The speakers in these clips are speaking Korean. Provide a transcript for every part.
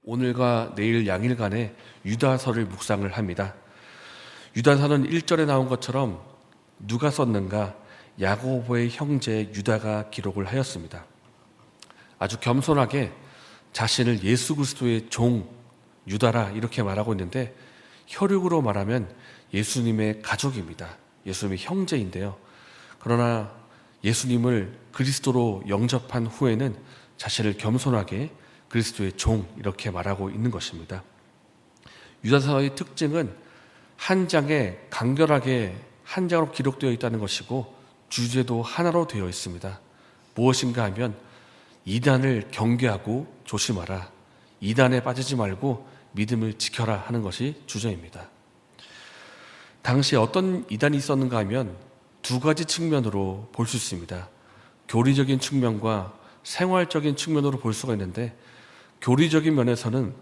오늘과 내일 양일간의 유다서를 묵상을 합니다. 유다서는 1절에 나온 것처럼 누가 썼는가? 야고보의 형제 유다가 기록을 하였습니다. 아주 겸손하게 자신을 예수 그리스도의 종 유다라 이렇게 말하고 있는데, 혈육으로 말하면 예수님의 가족입니다. 예수님의 형제인데요. 그러나 예수님을 그리스도로 영접한 후에는 자신을 겸손하게 그리스도의 종 이렇게 말하고 있는 것입니다. 유다서의 특징은 한 장에 간결하게 한 장으로 기록되어 있다는 것이고, 주제도 하나로 되어 있습니다. 무엇인가 하면 이단을 경계하고 조심하라, 이단에 빠지지 말고 믿음을 지켜라 하는 것이 주제입니다. 당시에 어떤 이단이 있었는가 하면 두 가지 측면으로 볼 수 있습니다. 교리적인 측면과 생활적인 측면으로 볼 수가 있는데, 교리적인 면에서는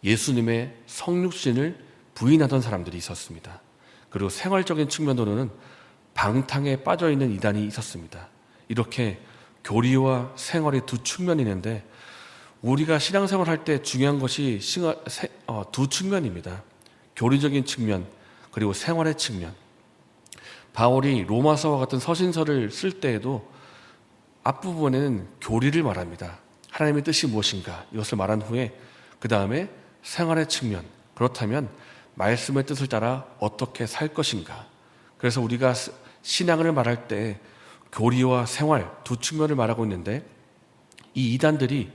예수님의 성육신을 부인하던 사람들이 있었습니다. 그리고 생활적인 측면으로는 방탕에 빠져있는 이단이 있었습니다. 이렇게 교리와 생활의 두 측면이 있는데, 우리가 신앙생활 할 때 중요한 것이 두 측면입니다. 교리적인 측면 그리고 생활의 측면. 바울이 로마서와 같은 서신서를 쓸 때에도 앞부분에는 교리를 말합니다. 하나님의 뜻이 무엇인가 이것을 말한 후에 그 다음에 생활의 측면, 그렇다면 말씀의 뜻을 따라 어떻게 살 것인가. 그래서 우리가 신앙을 말할 때 교리와 생활 두 측면을 말하고 있는데, 이 이단들이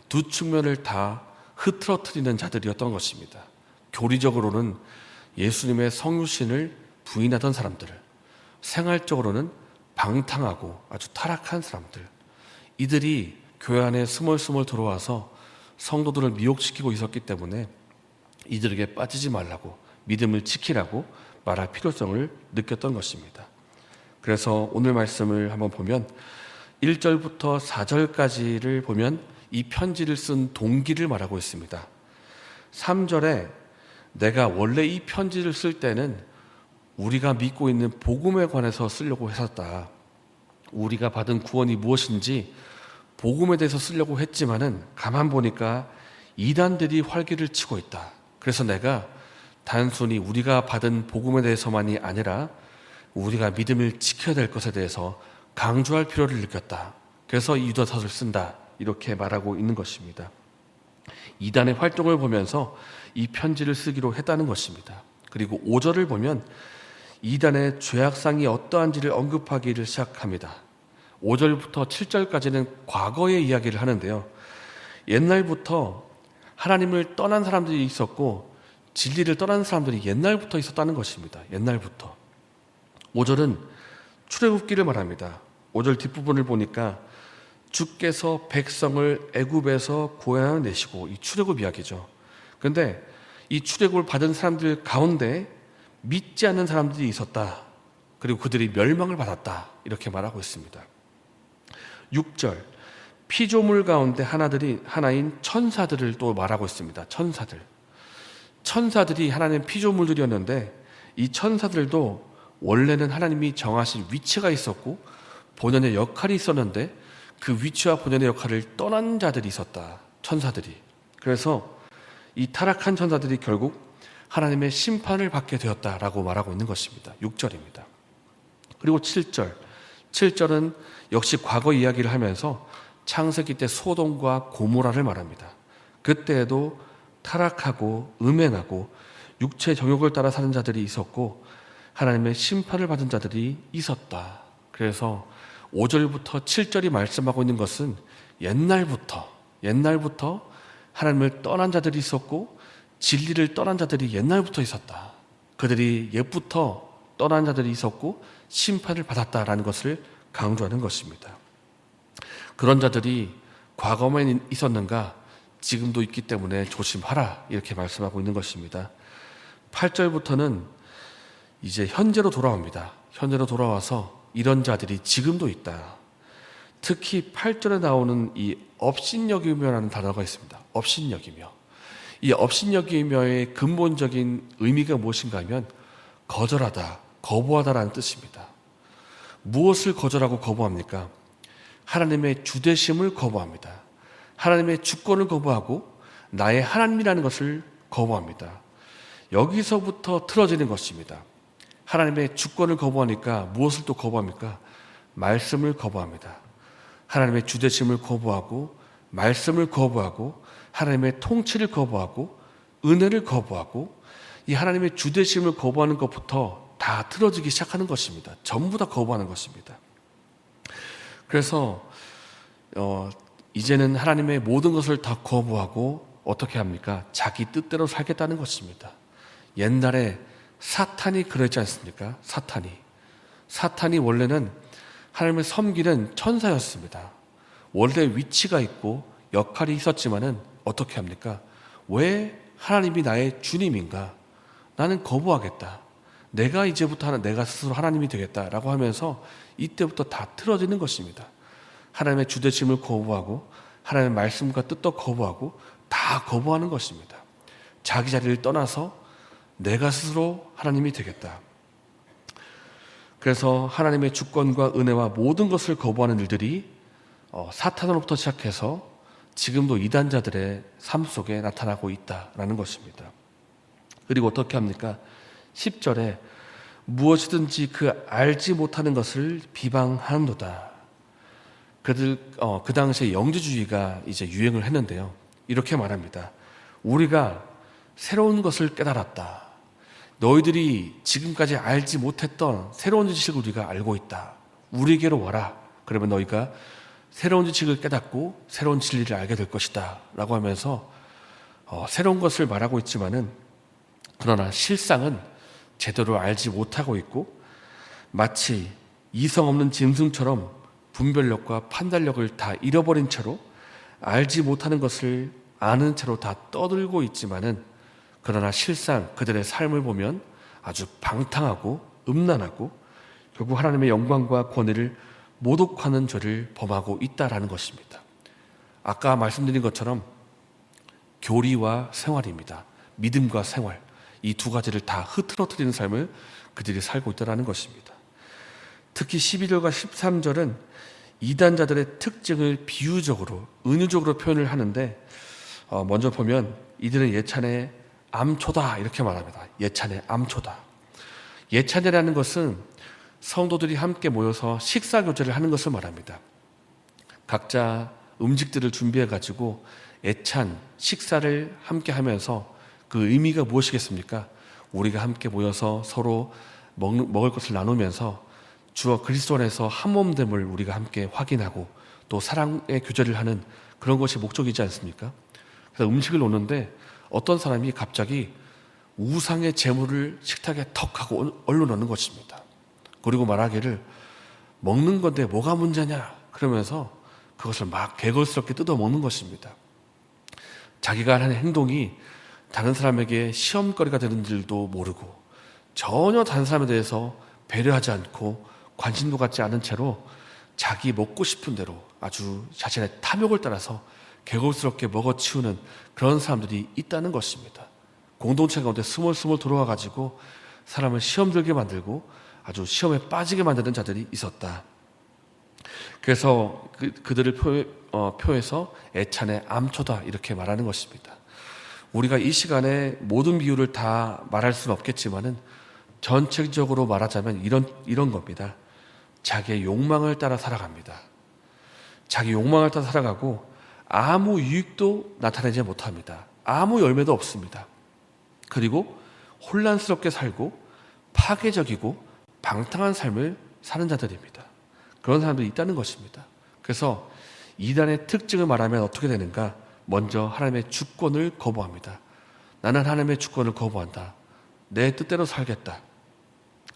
두 측면을 다 흐트러뜨리는 자들이었던 것입니다. 교리적으로는 예수님의 성육신을 부인하던 사람들, 생활적으로는 방탕하고 아주 타락한 사람들, 이들이 교회 안에 스멀스멀 들어와서 성도들을 미혹시키고 있었기 때문에 이들에게 빠지지 말라고, 믿음을 지키라고 말할 필요성을 느꼈던 것입니다. 그래서 오늘 말씀을 한번 보면 1절부터 4절까지를 보면 이 편지를 쓴 동기를 말하고 있습니다. 3절에 내가 원래 이 편지를 쓸 때는 우리가 믿고 있는 복음에 관해서 쓰려고 했었다. 우리가 받은 구원이 무엇인지 복음에 대해서 쓰려고 했지만은 가만 보니까 이단들이 활기를 치고 있다. 그래서 내가 단순히 우리가 받은 복음에 대해서만이 아니라 우리가 믿음을 지켜야 될 것에 대해서 강조할 필요를 느꼈다. 그래서 이 유다서를 쓴다. 이렇게 말하고 있는 것입니다. 이단의 활동을 보면서 이 편지를 쓰기로 했다는 것입니다. 그리고 5절을 보면 이단의 죄악상이 어떠한지를 언급하기를 시작합니다. 5절부터 7절까지는 과거의 이야기를 하는데요. 옛날부터 하나님을 떠난 사람들이 있었고 진리를 떠난 사람들이 옛날부터 있었다는 것입니다. 옛날부터. 5절은 출애굽기를 말합니다. 5절 뒷부분을 보니까 주께서 백성을 애굽에서 고향을 내시고, 이 출애굽 이야기죠. 그런데 이 출애굽을 받은 사람들 가운데 믿지 않는 사람들이 있었다. 그리고 그들이 멸망을 받았다. 이렇게 말하고 있습니다. 6절 피조물 가운데 하나인 천사들을 또 말하고 있습니다. 천사들이 하나님의 피조물들이었는데, 이 천사들도 원래는 하나님이 정하신 위치가 있었고 본연의 역할이 있었는데 그 위치와 본연의 역할을 떠난 자들이 있었다. 천사들이. 그래서 이 타락한 천사들이 결국 하나님의 심판을 받게 되었다라고 말하고 있는 것입니다. 6절입니다. 그리고 7절은 역시 과거 이야기를 하면서 창세기 때 소돔과 고모라를 말합니다. 그때에도 타락하고 음행하고 육체 정욕을 따라 사는 자들이 있었고 하나님의 심판을 받은 자들이 있었다. 그래서 5절부터 7절이 말씀하고 있는 것은 옛날부터 하나님을 떠난 자들이 있었고 진리를 떠난 자들이 옛날부터 있었다. 그들이 옛부터 떠난 자들이 있었고 심판을 받았다라는 것을 강조하는 것입니다. 그런 자들이 과거만 있었는가? 지금도 있기 때문에 조심하라. 이렇게 말씀하고 있는 것입니다. 8절부터는 이제 현재로 돌아옵니다. 현재로 돌아와서 이런 자들이 지금도 있다. 특히 8절에 나오는 이 업신여기며라는 단어가 있습니다. 업신여기며. 이 업신여기며의 근본적인 의미가 무엇인가 하면 거절하다, 거부하다라는 뜻입니다. 무엇을 거절하고 거부합니까? 하나님의 주되심을 거부합니다. 하나님의 주권을 거부하고 나의 하나님이라는 것을 거부합니다. 여기서부터 틀어지는 것입니다. 하나님의 주권을 거부하니까 무엇을 또 거부합니까? 말씀을 거부합니다. 하나님의 주되심을 거부하고, 말씀을 거부하고, 하나님의 통치를 거부하고, 은혜를 거부하고, 이 하나님의 주되심을 거부하는 것부터 다 틀어지기 시작하는 것입니다. 전부 다 거부하는 것입니다. 그래서 이제는 하나님의 모든 것을 다 거부하고 어떻게 합니까? 자기 뜻대로 살겠다는 것입니다. 옛날에 사탄이 그랬지 않습니까? 사탄이 원래는 하나님을 섬기는 천사였습니다. 원래 위치가 있고 역할이 있었지만은 어떻게 합니까? 왜 하나님이 나의 주님인가? 나는 거부하겠다. 내가 이제부터 내가 스스로 하나님이 되겠다라고 하면서 이때부터 다 틀어지는 것입니다. 하나님의 주되심을 거부하고, 하나님의 말씀과 뜻도 거부하고, 다 거부하는 것입니다. 자기 자리를 떠나서 내가 스스로 하나님이 되겠다. 그래서 하나님의 주권과 은혜와 모든 것을 거부하는 일들이 사탄으로부터 시작해서 지금도 이단자들의 삶 속에 나타나고 있다라는 것입니다. 그리고 어떻게 합니까? 10절에 무엇이든지 그 알지 못하는 것을 비방하는도다. 그 당시에 영지주의가 이제 유행을 했는데요. 이렇게 말합니다. 우리가 새로운 것을 깨달았다. 너희들이 지금까지 알지 못했던 새로운 지식을 우리가 알고 있다. 우리에게로 와라. 그러면 너희가 새로운 지식을 깨닫고 새로운 진리를 알게 될 것이다. 라고 하면서 새로운 것을 말하고 있지만은 그러나 실상은 제대로 알지 못하고 있고 마치 이성 없는 짐승처럼 분별력과 판단력을 다 잃어버린 채로 알지 못하는 것을 아는 채로 다 떠들고 있지만은 그러나 실상 그들의 삶을 보면 아주 방탕하고 음란하고 결국 하나님의 영광과 권위를 모독하는 죄를 범하고 있다라는 것입니다. 아까 말씀드린 것처럼 교리와 생활입니다. 믿음과 생활, 이 두 가지를 다 흐트러뜨리는 삶을 그들이 살고 있다는 것입니다. 특히 12절과 13절은 이단자들의 특징을 비유적으로, 은유적으로 표현을 하는데 먼저 보면 이들은 예찬의 암초다 이렇게 말합니다. 예찬의 암초다. 예찬이라는 것은 성도들이 함께 모여서 식사 교제를 하는 것을 말합니다. 각자 음식들을 준비해 가지고 예찬 식사를 함께 하면서 그 의미가 무엇이겠습니까? 우리가 함께 모여서 서로 먹을 것을 나누면서 주와 그리스도 안에서 한 몸됨을 우리가 함께 확인하고 또 사랑의 교제를 하는 그런 것이 목적이지 않습니까? 그래서 음식을 놓는데 어떤 사람이 갑자기 우상의 재물을 식탁에 턱 하고 얼려 놓는 것입니다. 그리고 말하기를 먹는 건데 뭐가 문제냐 그러면서 그것을 막 개걸스럽게 뜯어 먹는 것입니다. 자기가 하는 행동이 다른 사람에게 시험거리가 되는 줄도 모르고 전혀 다른 사람에 대해서 배려하지 않고 관심도 갖지 않은 채로 자기 먹고 싶은 대로 아주 자신의 탐욕을 따라서 개걸스럽게 먹어치우는 그런 사람들이 있다는 것입니다. 공동체 가운데 스멀스멀 들어와 가지고 사람을 시험 들게 만들고 아주 시험에 빠지게 만드는 자들이 있었다. 그래서 그들을 표해서 애찬의 암초다 이렇게 말하는 것입니다. 우리가 이 시간에 모든 비유를 다 말할 수는 없겠지만은 전체적으로 말하자면 이런 겁니다. 자기의 욕망을 따라 살아갑니다. 자기 욕망을 따라 살아가고 아무 유익도 나타내지 못합니다. 아무 열매도 없습니다. 그리고 혼란스럽게 살고 파괴적이고 방탕한 삶을 사는 자들입니다. 그런 사람들이 있다는 것입니다. 그래서 이단의 특징을 말하면 어떻게 되는가? 먼저 하나님의 주권을 거부합니다. 나는 하나님의 주권을 거부한다. 내 뜻대로 살겠다.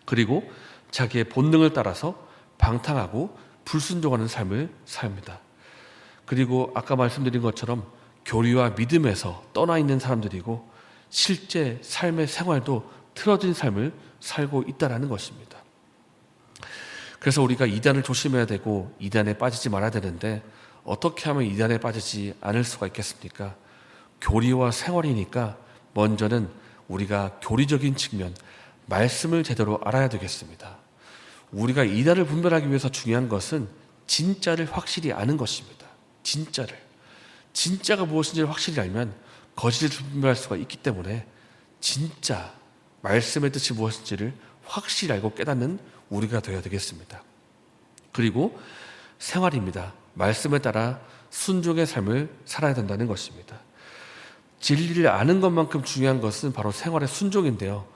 그리고 자기의 본능을 따라서 방탕하고 불순종하는 삶을 삽니다. 그리고 아까 말씀드린 것처럼 교리와 믿음에서 떠나 있는 사람들이고 실제 삶의 생활도 틀어진 삶을 살고 있다는 것입니다. 그래서 우리가 이단을 조심해야 되고 이단에 빠지지 말아야 되는데 어떻게 하면 이단에 빠지지 않을 수가 있겠습니까? 교리와 생활이니까 먼저는 우리가 교리적인 측면, 말씀을 제대로 알아야 되겠습니다. 우리가 이단을 분별하기 위해서 중요한 것은 진짜를 확실히 아는 것입니다. 진짜가 무엇인지를 확실히 알면 거짓을 분별할 수가 있기 때문에 진짜 말씀의 뜻이 무엇인지를 확실히 알고 깨닫는 우리가 되어야 되겠습니다. 그리고 생활입니다. 말씀에 따라 순종의 삶을 살아야 된다는 것입니다. 진리를 아는 것만큼 중요한 것은 바로 생활의 순종인데요.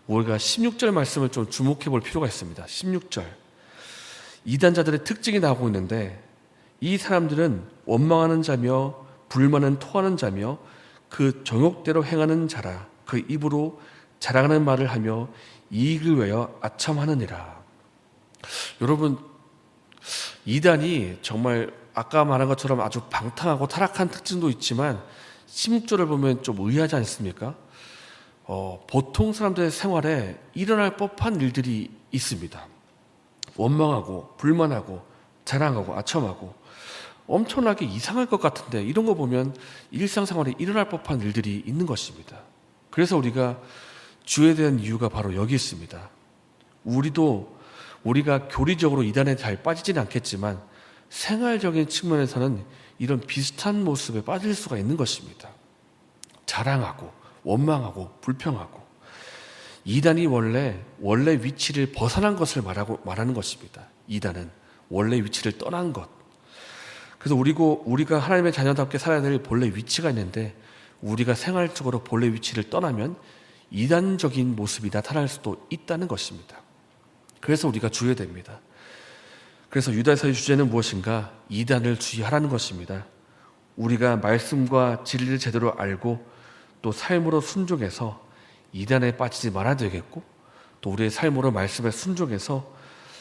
우리가 16절 말씀을 좀 주목해 볼 필요가 있습니다. 16절. 이단자들의 특징이 나오고 있는데 이 사람들은 원망하는 자며 불만은 토하는 자며 그 정욕대로 행하는 자라. 그 입으로 자랑하는 말을 하며 이익을 위하여 아첨하느니라. 여러분, 이단이 정말 아까 말한 것처럼 아주 방탕하고 타락한 특징도 있지만 16절을 보면 좀 의아하지 않습니까? 보통 사람들의 생활에 일어날 법한 일들이 있습니다. 원망하고 불만하고 자랑하고 아첨하고 엄청나게 이상할 것 같은데 이런 거 보면 일상생활에 일어날 법한 일들이 있는 것입니다. 그래서 우리가 주에 대한 이유가 바로 여기 있습니다. 우리가 교리적으로 이단에 잘 빠지지는 않겠지만 생활적인 측면에서는 이런 비슷한 모습에 빠질 수가 있는 것입니다. 자랑하고 원망하고 불평하고 이단이 원래 위치를 벗어난 것을 말하는 것입니다. 이단은 원래 위치를 떠난 것. 그래서 우리가 하나님의 자녀답게 살아야 될 본래 위치가 있는데 우리가 생활적으로 본래 위치를 떠나면 이단적인 모습이 나타날 수도 있다는 것입니다. 그래서 우리가 주의해야 됩니다. 그래서 유다서의 주제는 무엇인가? 이단을 주의하라는 것입니다. 우리가 말씀과 진리를 제대로 알고 또 삶으로 순종해서 이단에 빠지지 말아야 되겠고 또 우리의 삶으로 말씀에 순종해서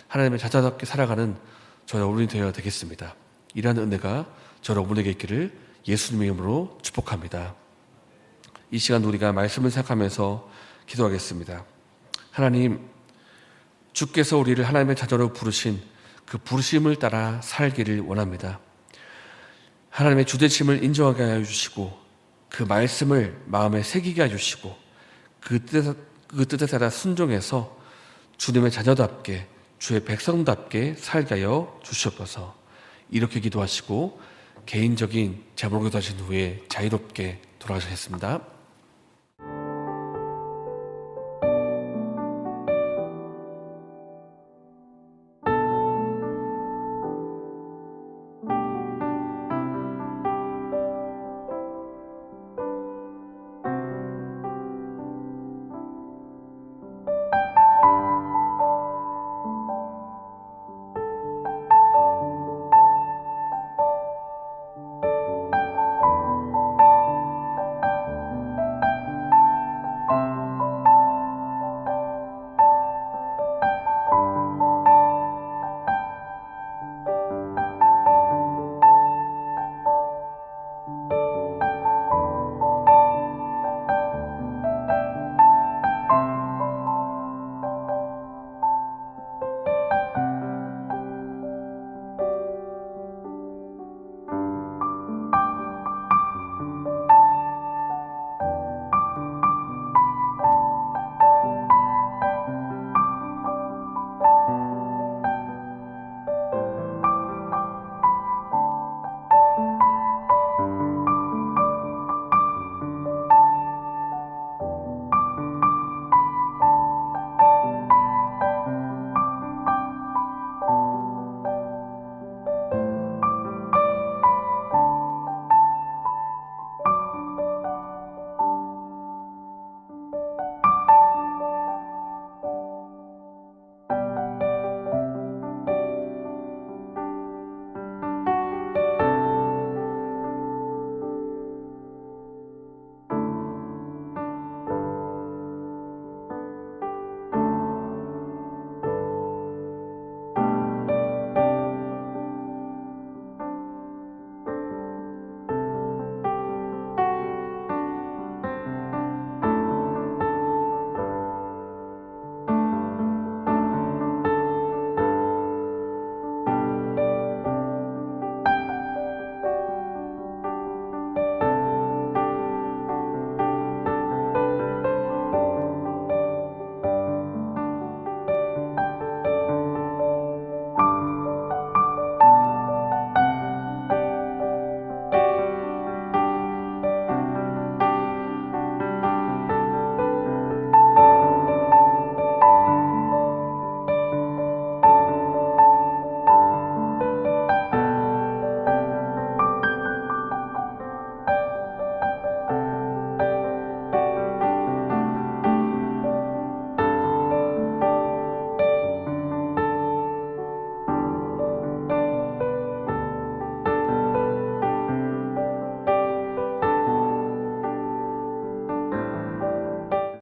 하나님의 자녀답게 살아가는 저와 여러분이 되어야 되겠습니다. 이러한 은혜가 저 여러분에게 있기를 예수님의 이름으로 축복합니다. 이 시간 우리가 말씀을 생각하면서 기도하겠습니다. 하나님, 주께서 우리를 하나님의 자녀로 부르신 그 부르심을 따라 살기를 원합니다. 하나님의 주대심을 인정하게 하여 주시고 그 말씀을 마음에 새기게 하여 주시고 그 뜻에 따라 순종해서 주님의 자녀답게 주의 백성답게 살게 하여 주시옵소서. 이렇게 기도하시고 개인적인 제목을 기도하신 후에 자유롭게 돌아가시겠습니다.